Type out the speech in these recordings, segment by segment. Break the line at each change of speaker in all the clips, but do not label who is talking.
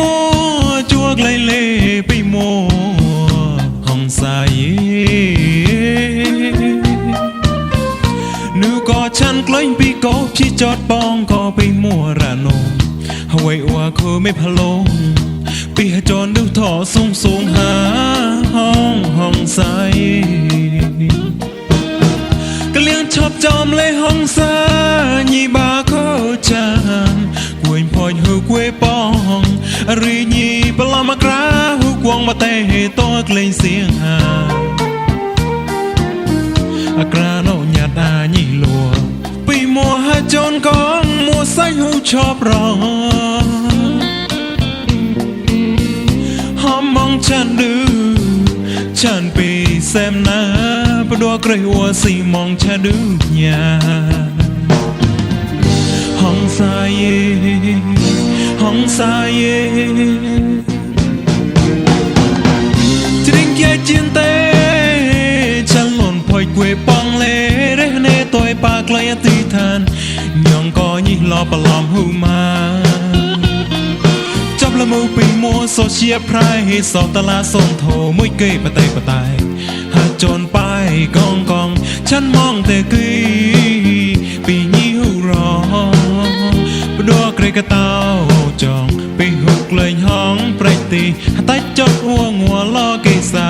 มัวจัวไกลเล่ไปมัวห้องสายนึกก็ฉันกลิ้งปีโกพี่จอดปองก็ไปมัวระนงหวยว่าคือไม่พะลงปีให้จนดูท่อสูงหาห้องสายก็เลี้ยงชอบจอมเลยห้องสายยี่บาเข้าจานกวยพอยหูกวยปองรียี่ปลามากราหูกวงมาแต่เหตุตัวเกลเสียงหากราโนหยาดอายี่ลัวปีมัวหาจนกองมัวใส่หูชอบร้องหอมมองฉันดูฉันปีแซมนาประดัวเกรหัวสีมองฉันดูยาห้องสายห้องสายจริงแค่จินเต้ฉันหล่นพอยกวยปองเล่เรเนตัวปากเลยตีทานยองก็ยิ่งรอปลอมหูมาจับละมือปีมัวโซเชียลไพรสอบตลาดส่งโทมวยเกยปะเตยปะตายหาจนไปกองฉันมองแต่กีปีนี้หูร้องปดัวเกรกะเต้าจองไปหุกเลยห้องเปรตีใต้จดหัวงัวล้อเกษา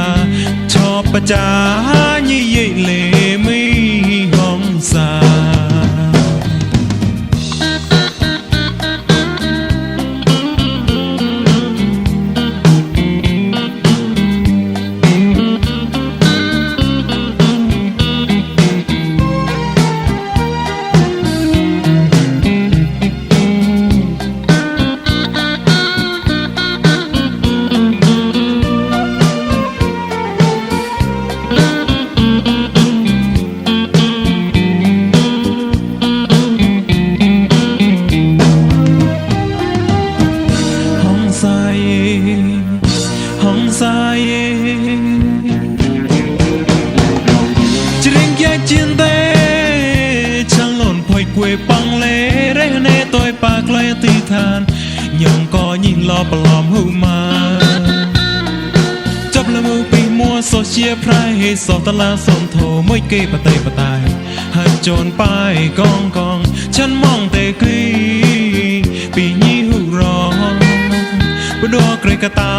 ชอบประจายี่เย่เลไม่ห้องสาห้องสายจริงแค่จินเต้ฉันหล่นพอยกวยปังเล่เรเนตัวปากเลยตีทานยองก็ยิ่งรอปลอมหูมาจับละมือปีมัวโซเชียลไพรสอบตลาดส่งโทมวยเกยปะเตยปะตายหาจนไปกองฉันมองแต่กีปีนี้หูร้องปดัวเกรกะเต้า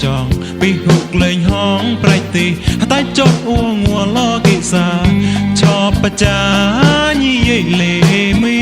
จองปีหุกเลยห้องไพรตีใต้จดอ้วงหัวล้อกิสาชอบประจายี่เย่เลไม่